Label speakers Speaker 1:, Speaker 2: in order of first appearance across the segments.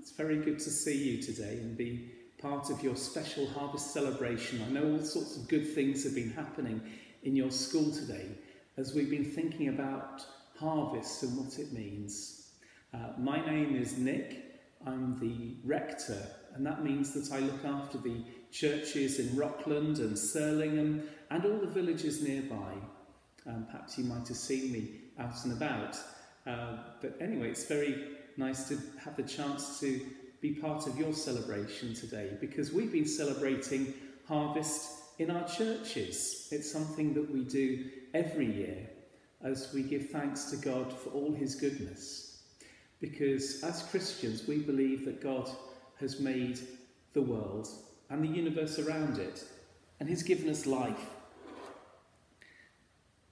Speaker 1: It's very good to see you today and be part of your special harvest celebration. I know all sorts of good things have been happening in your school today as we've been thinking about harvest and what it means. My name is Nick. I'm the rector, and that means that I look after the churches in Rockland and Surlingham and all the villages nearby. Perhaps you might have seen me out and about. But anyway, it's very nice to have the chance to be part of your celebration today, because we've been celebrating harvest in our churches. It's something that we do every year as we give thanks to God for all his goodness. Because as Christians, we believe that God has made the world and the universe around it, and he's given us life.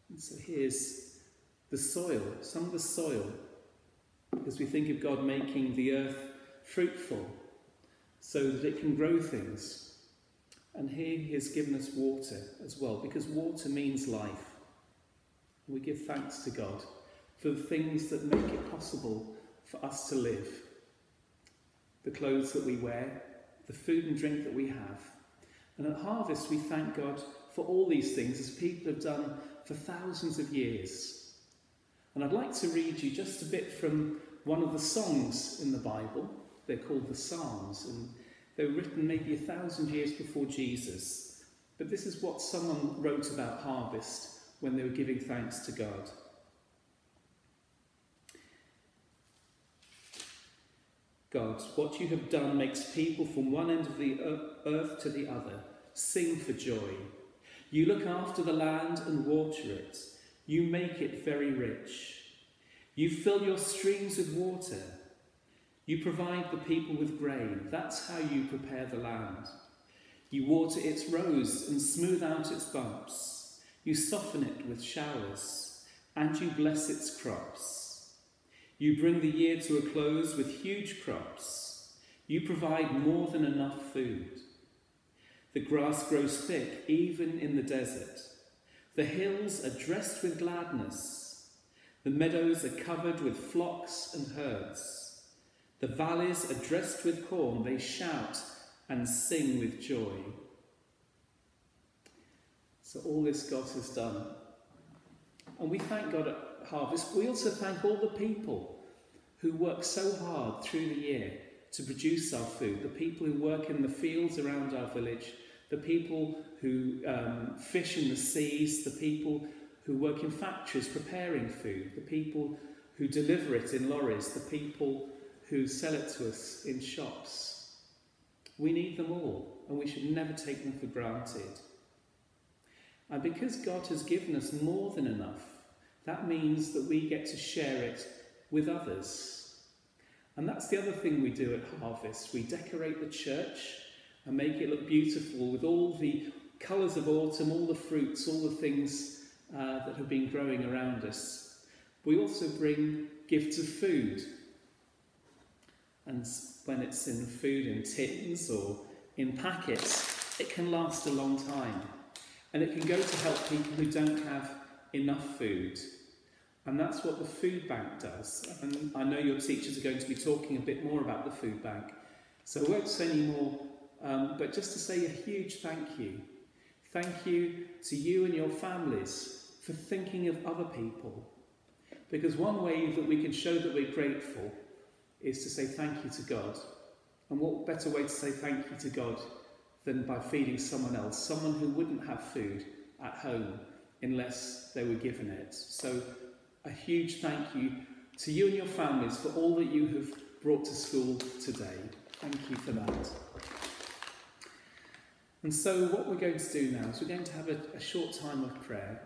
Speaker 1: And so here's the soil, some of the soil, as we think of God making the earth fruitful so that it can grow things. And here he has given us water as well, because water means life. And we give thanks to God for the things that make it possible for us to live. The clothes that we wear, the food and drink that we have. And at harvest we thank God for all these things, as people have done for thousands of years. And I'd like to read you just a bit from one of the songs in the Bible. They're called the Psalms, and they were written maybe 1,000 years before Jesus. But this is what someone wrote about harvest when they were giving thanks to God. God, what you have done makes people from one end of the earth to the other sing for joy. You look after the land and water it. You make it very rich. You fill your streams with water. You provide the people with grain. That's how you prepare the land. You water its rows and smooth out its bumps. You soften it with showers, and you bless its crops. You bring the year to a close with huge crops. You provide more than enough food. The grass grows thick, even in the desert. The hills are dressed with gladness. The meadows are covered with flocks and herds. The valleys are dressed with corn. They shout and sing with joy. So all this God has done. And we thank God at harvest. We also thank all the people who work so hard through the year to produce our food. The people who work in the fields around our village. The people who fish in the seas, the people who work in factories preparing food, the people who deliver it in lorries, the people who sell it to us in shops. We need them all, and we should never take them for granted. And because God has given us more than enough, that means that we get to share it with others. And that's the other thing we do at harvest. We decorate the church and make it look beautiful with all the colours of autumn, all the fruits, all the things that have been growing around us. We also bring gifts of food. And when it's in food in tins or in packets, it can last a long time. And it can go to help people who don't have enough food. And that's what the food bank does. And I know your teachers are going to be talking a bit more about the food bank. So I won't say any more. But just to say a huge thank you. Thank you to you and your families for thinking of other people. Because one way that we can show that we're grateful is to say thank you to God. And what better way to say thank you to God than by feeding someone else, someone who wouldn't have food at home unless they were given it. So a huge thank you to you and your families for all that you have brought to school today. Thank you for that. And so what we're going to do now is we're going to have a short time of prayer,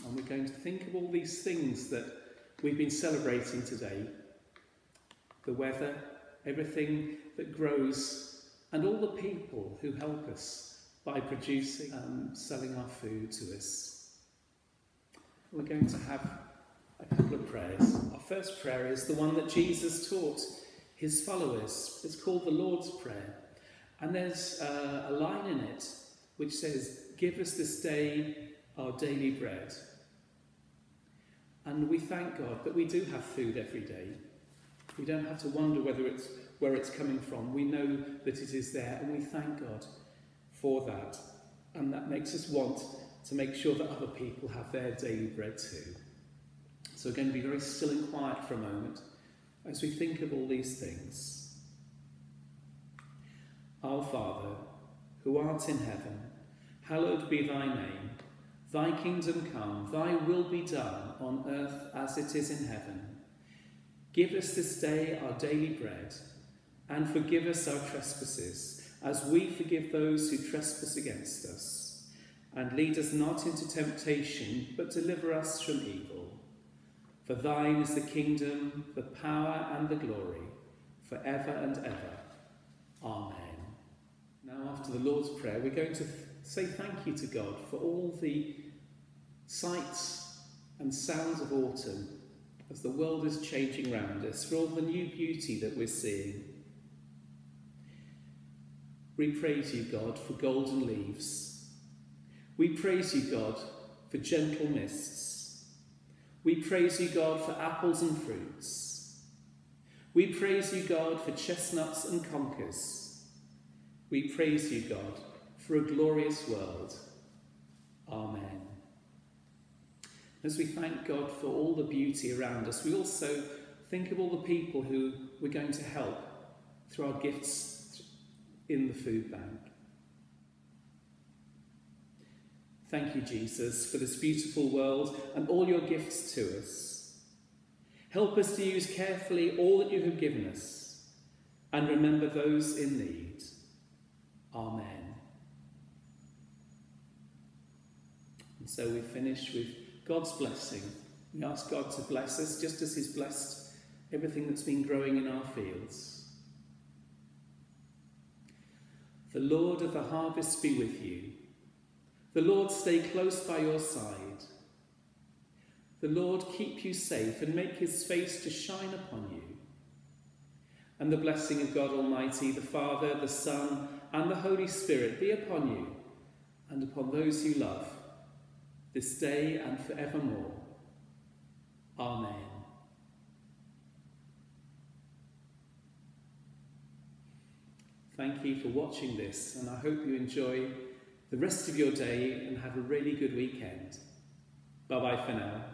Speaker 1: and we're going to think of all these things that we've been celebrating today. The weather, everything that grows, and all the people who help us by producing and selling our food to us. We're going to have a couple of prayers. Our first prayer is the one that Jesus taught his followers. It's called the Lord's Prayer. And there's a line in it which says, "Give us this day our daily bread." And we thank God that we do have food every day. We don't have to wonder whether it's where it's coming from. We know that it is there, and we thank God for that. And that makes us want to make sure that other people have their daily bread too. So we're going to be very still and quiet for a moment as we think of all these things. Our Father, who art in heaven, hallowed be thy name. Thy kingdom come, thy will be done on earth as it is in heaven. Give us this day our daily bread, and forgive us our trespasses, as we forgive those who trespass against us. And lead us not into temptation, but deliver us from evil. For thine is the kingdom, the power and the glory, forever and ever. Amen. Now, after the Lord's Prayer, we're going to say thank you to God for all the sights and sounds of autumn as the world is changing round us, for all the new beauty that we're seeing. We praise you, God, for golden leaves. We praise you, God, for gentle mists. We praise you, God, for apples and fruits. We praise you, God, for chestnuts and conkers. We praise you, God, for a glorious world. Amen. As we thank God for all the beauty around us, we also think of all the people who we're going to help through our gifts in the food bank. Thank you, Jesus, for this beautiful world and all your gifts to us. Help us to use carefully all that you have given us and remember those in need. Amen. And so we finish with God's blessing. We ask God to bless us just as he's blessed everything that's been growing in our fields. The Lord of the harvest be with you. The Lord stay close by your side. The Lord keep you safe and make his face to shine upon you. And the blessing of God Almighty, the Father, the Son, and the Holy Spirit be upon you and upon those you love, this day and forevermore. Amen. Thank you for watching this, and I hope you enjoy the rest of your day and have a really good weekend. Bye-bye for now.